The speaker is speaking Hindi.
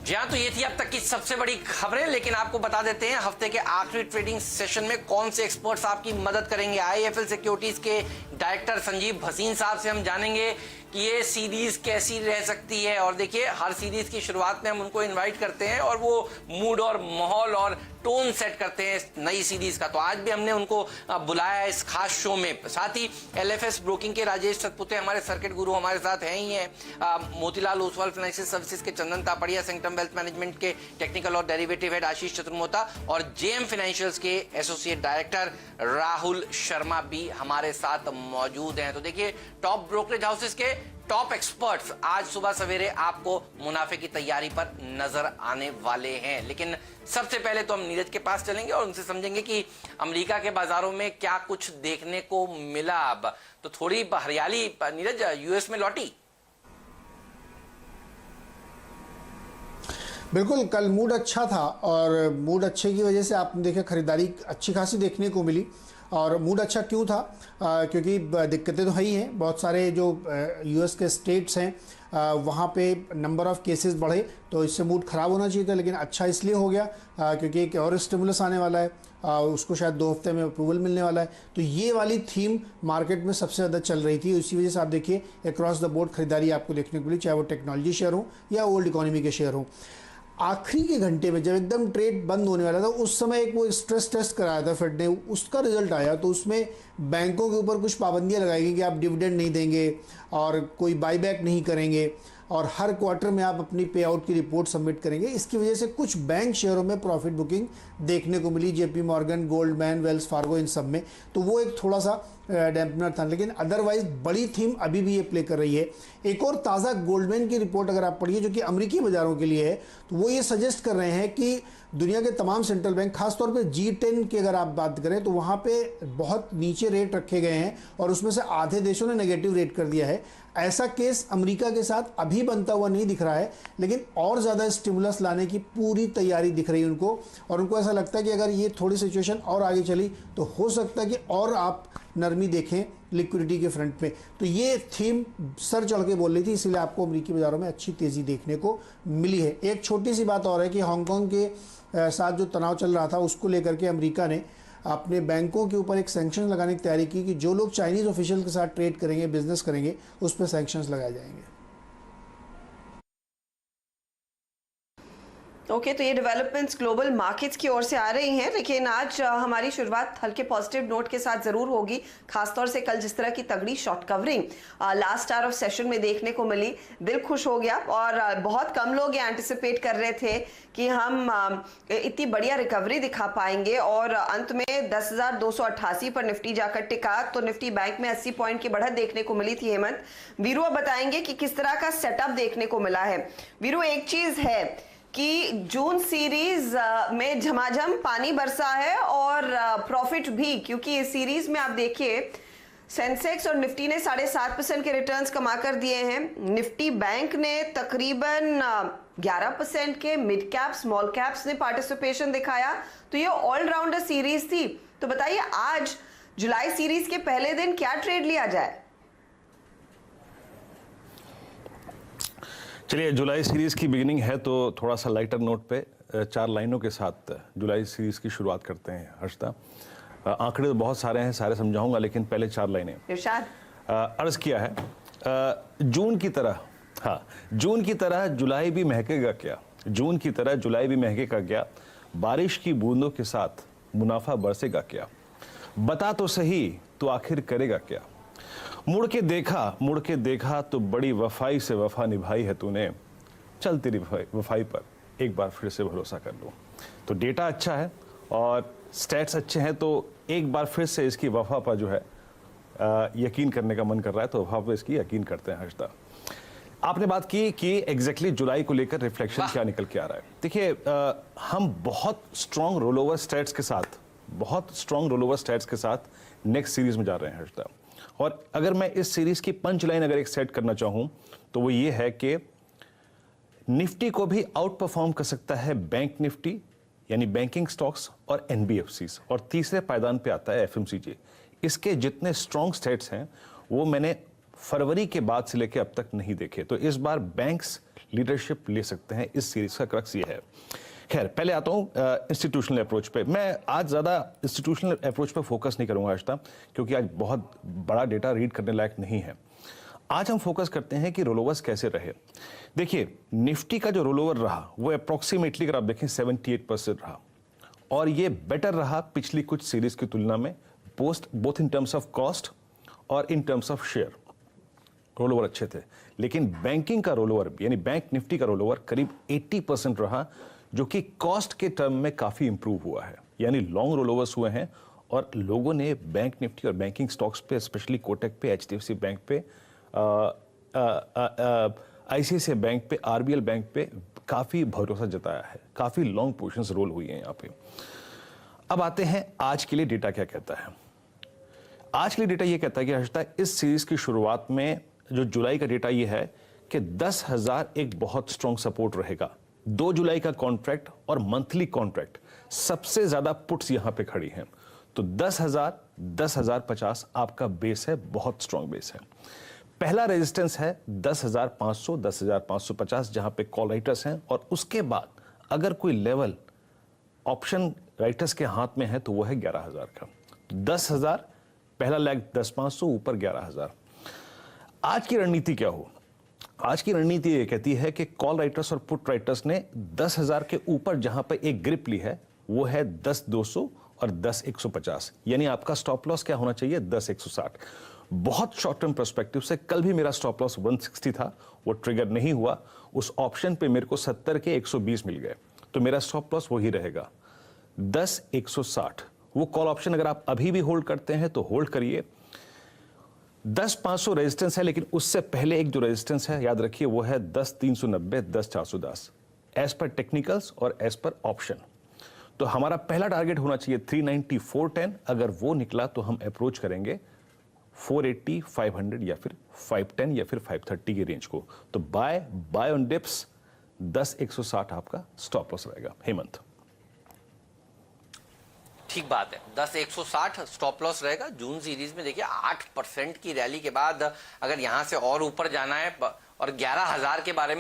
जी हाँ, तो ये थी अब तक की सबसे बड़ी खबरें, लेकिन आपको बता देते हैं हफ्ते के आखिरी ट्रेडिंग सेशन में कौन से एक्सपर्ट्स आपकी मदद करेंगे। आईएफएल सिक्योरिटीज के डायरेक्टर संजीव भसीन साहब से हम जानेंगे कि ये सीरीज कैसी रह सकती है। और देखिए, हर सीरीज की शुरुआत में हम उनको इनवाइट करते हैं और वो मूड और माहौल और टोन सेट करते हैं नई सीरीज का। तो आज भी हमने उनको बुलाया है इस खास शो में। साथ ही एलएफएस ब्रोकिंग के राजेश सतपुते हमारे सर्किट गुरु हमारे साथ हैं ही हैं। मोतीलाल ओसवाल फाइनेंशियल सर्विसेज के चंदन तापड़िया, सेंट्रम वेल्थ मैनेजमेंट के टेक्निकल और डेरिवेटिव हेड आशीष चतुर्मोता और जेएम फाइनेंशियल्स के एसोसिएट डायरेक्टर राहुल शर्मा भी हमारे साथ मौजूद हैं। तो देखिए, टॉप ब्रोकरेज हाउसेस के टॉप एक्सपर्ट्स आज सुबह सवेरे आपको मुनाफे की तैयारी पर नजर आने वाले हैं। लेकिन सबसे पहले तो हम नीरज के पास चलेंगे और उनसे समझेंगे कि अमेरिका के बाजारों में क्या कुछ देखने को मिला। अब तो थोड़ी हरियाली नीरज यूएस में लौटी। बिल्कुल, कल मूड अच्छा था और मूड अच्छे की वजह से आपने देखा खरीदारी अच्छी खासी देखने को मिली। और मूड अच्छा क्यों था? क्योंकि दिक्कतें तो है ही हैं। बहुत सारे जो यूएस के स्टेट्स हैं वहाँ पे नंबर ऑफ़ केसेस बढ़े, तो इससे मूड ख़राब होना चाहिए था, लेकिन अच्छा इसलिए हो गया क्योंकि एक और स्टिमुलस आने वाला है, उसको शायद 2 हफ्ते में अप्रूवल मिलने वाला है। तो ये वाली थीम मार्केट में सबसे ज़्यादा चल रही थी। इसी वजह से आप देखिए अक्रॉस द बोर्ड खरीदारी आपको देखने को मिली, चाहे वो टेक्नोलॉजी शेयर हो या ओल्ड इकोनॉमी के शेयर हो। आखिरी के घंटे में जब एकदम ट्रेड बंद होने वाला था, उस समय एक वो स्ट्रेस टेस्ट कराया था फेड ने, उसका रिजल्ट आया। तो उसमें बैंकों के ऊपर कुछ पाबंदियां लगाई गई कि आप डिविडेंड नहीं देंगे और कोई बाईबैक नहीं करेंगे और हर क्वार्टर में आप अपनी पे आउट की रिपोर्ट सबमिट करेंगे। इसकी वजह से कुछ बैंक शेयरों में प्रॉफिट बुकिंग देखने को मिली, JP Morgan, Goldman, Wells Fargo, इन सब में। तो वो एक थोड़ा सा डैम्पनर था, लेकिन अदरवाइज बड़ी थीम अभी भी ये प्ले कर रही है। एक और ताज़ा गोल्डमैन की रिपोर्ट अगर आप पढ़िए, जो कि अमेरिकी बाज़ारों के लिए है, तो वो ये सजेस्ट कर रहे हैं कि दुनिया के तमाम सेंट्रल बैंक, खासतौर पे G10 की अगर आप बात करें, तो वहाँ पे बहुत नीचे रेट रखे गए हैं और उसमें से आधे देशों ने नेगेटिव रेट कर दिया है। ऐसा केस अमेरिका के साथ अभी बनता हुआ नहीं दिख रहा है, लेकिन और ज़्यादा स्टिमुलस लाने की पूरी तैयारी दिख रही है उनको। और उनको ऐसा लगता है कि अगर ये थोड़ी सिचुएशन और आगे चली तो हो सकता है कि और आप नरमी देखें लिक्विडिटी के फ्रंट में। तो ये थीम सर चढ़ के बोल रही थी, इसलिए आपको अमेरिकी बाज़ारों में अच्छी तेज़ी देखने को मिली है। एक छोटी सी बात और है कि हांगकांग के साथ जो तनाव चल रहा था, उसको लेकर के अमेरिका ने अपने बैंकों के ऊपर एक सैंक्शन लगाने की तैयारी की कि जो लोग चाइनीज़ ऑफिशियल के साथ ट्रेड करेंगे, बिजनेस करेंगे, उस पर सैंक्शंस लगाए जाएंगे। ओके, तो ये डेवलपमेंट्स ग्लोबल मार्केट्स की ओर से आ रही हैं, लेकिन आज हमारी शुरुआत हल्के पॉजिटिव नोट के साथ जरूर होगी। खासतौर से कल जिस तरह की तगड़ी short covering last hour of session में देखने को मिली, दिल खुश हो गया। और बहुत कम लोग ये एंटिसिपेट कर रहे थे कि हम इतनी बढ़िया रिकवरी दिखा पाएंगे। और अंत में 10,288 पर निफ्टी जाकर टिका, तो निफ्टी बैंक में 80 पॉइंट की बढ़त देखने को मिली थी। हेमंत, वीरू अब बताएंगे कि किस तरह का सेटअप देखने को मिला है। वीरू, एक चीज है कि जून सीरीज में झमाझम पानी बरसा है और प्रॉफिट भी, क्योंकि इस सीरीज में आप देखिए सेंसेक्स और निफ्टी ने 7.5% के रिटर्न्स कमा कर दिए हैं। निफ्टी बैंक ने तकरीबन 11% के, मिड कैप स्मॉल कैप्स ने पार्टिसिपेशन दिखाया। तो ये ऑलराउंडर सीरीज थी। तो बताइए, आज जुलाई सीरीज के पहले दिन क्या ट्रेड लिया जाए? चलिए, जुलाई सीरीज़ की बिगिनिंग है तो थोड़ा सा लाइटर नोट पे 4 लाइनों के साथ जुलाई सीरीज़ की शुरुआत करते हैं। हर्षदा, आंकड़े तो बहुत सारे हैं, सारे समझाऊंगा, लेकिन पहले 4 लाइनें। इरशाद, अर्ज किया है जून की तरह, हाँ, जून की तरह जुलाई भी महकेगा क्या, जून की तरह जुलाई भी महकेगा क्या, बारिश की बूंदों के साथ मुनाफा बरसेगा क्या, बता तो सही तो आखिर करेगा क्या, मुड़ के देखा तो बड़ी वफाई से वफा निभाई है तूने, चल तेरी वफाई पर एक बार फिर से भरोसा कर लो। तो डेटा अच्छा है और स्टैट्स अच्छे हैं, तो एक बार फिर से इसकी वफा पर जो है यकीन करने का मन कर रहा है, तो वफा पर इसकी यकीन करते हैं। हर्षदा, आपने बात की कि एग्जैक्टली जुलाई को लेकर रिफ्लेक्शन क्या निकल के आ रहा है। देखिए, हम बहुत स्ट्रॉन्ग रोल ओवर स्टैट्स के साथ नेक्स्ट सीरीज में जा रहे हैं। हर्षदा, और अगर मैं इस सीरीज की पंच लाइन अगर एक सेट करना चाहूं तो वो ये है कि निफ्टी को भी आउट परफॉर्म कर सकता है बैंक निफ्टी, यानी बैंकिंग स्टॉक्स और एनबीएफसीज, और तीसरे पायदान पे आता है एफएमसीजी। इसके जितने स्ट्रॉन्ग स्टेट्स हैं वो मैंने फरवरी के बाद से लेकर अब तक नहीं देखे। तो इस बार बैंक्स लीडरशिप ले सकते हैं। इस सीरीज का क्रक्स ये है। खैर, पहले आता हूँ इंस्टीट्यूशनल अप्रोच पे। मैं आज ज़्यादा इंस्टीट्यूशनल अप्रोच पे फोकस नहीं करूँगा आज तक, क्योंकि आज बहुत बड़ा डेटा रीड करने लायक नहीं है। आज हम फोकस करते हैं कि रोलोवर्स कैसे रहे। देखिए, निफ्टी का जो रोलोवर रहा वो अप्रॉक्सीमेटली अगर आप देखें 78% रहा, और ये बेटर रहा पिछली कुछ सीरीज की तुलना में, both in terms of cost और इन टर्म्स ऑफ शेयर। रोलोवर अच्छे थे, लेकिन बैंकिंग का रोलोवर यानी बैंक निफ्टी का रोलोवर करीब 80% रहा, जो कि कॉस्ट के टर्म में काफी इंप्रूव हुआ है। यानी लॉन्ग रोलोवर्स हुए हैं और लोगों ने बैंक निफ्टी और बैंकिंग स्टॉक्स पे, स्पेशली कोटक पे, एचडीएफसी बैंक पे, आईसीआईसीआई बैंक पे, आरबीएल बैंक पे काफी भरोसा जताया है। काफी लॉन्ग पोजीशंस रोल हुई हैं यहाँ पे। अब आते हैं आज के लिए डेटा क्या कहता है। आज के लिए डेटा ये कहता है कि हर्षिता, इस सीरीज की शुरुआत में जो जुलाई का डेटा ये है कि 10,000 एक बहुत स्ट्रॉन्ग सपोर्ट रहेगा। 2 जुलाई का कॉन्ट्रैक्ट और मंथली कॉन्ट्रैक्ट सबसे ज्यादा पुट्स यहां पे खड़ी हैं। तो 10,000, 10,050 आपका बेस है, बहुत स्ट्रॉन्ग बेस है। पहला रेजिस्टेंस है 10,500, 10,550, जहां पे कॉल राइटर्स हैं, और उसके बाद अगर कोई लेवल ऑप्शन राइटर्स के हाथ में है तो वो है 11,000 का। 10,000 पहला लेग, 10,500 ऊपर 11,000। आज की रणनीति क्या हो? आज की रणनीति ये कहती है कि कॉल राइटर्स और पुट राइटर्स ने 10,000 के ऊपर जहां पर एक ग्रिप ली है वो है 10,200 और 10,150। यानी आपका स्टॉप लॉस क्या होना चाहिए? 10,160। बहुत शॉर्ट टर्म पर्सपेक्टिव से कल भी मेरा स्टॉप लॉस 160 था, वो ट्रिगर नहीं हुआ। उस ऑप्शन पे मेरे को 70 के 120 मिल गए, तो मेरा स्टॉप लॉस वही रहेगा 10,160। वो कॉल ऑप्शन अगर आप अभी भी होल्ड करते हैं तो होल्ड करिए। 10,500 रेजिस्टेंस है, लेकिन उससे पहले एक जो रेजिस्टेंस है याद रखिए वो है 10,390, 10,410 एज पर टेक्निकल्स और एज पर ऑप्शन। तो हमारा पहला टारगेट होना चाहिए 394.10। अगर वो निकला तो हम अप्रोच करेंगे 480, 500 या फिर 510 या फिर 530 की रेंज को। तो बाय ऑन डिप्स 10,160 आपका स्टॉप लॉस रहेगा। हेमंत, ठीक बात है, 10,160 स्टॉप लॉस रहेगा। जून सीरीज में देखिए 8% की रैली के बाद अगर यहां से और ऊपर जाना है और 11,000 के बारे में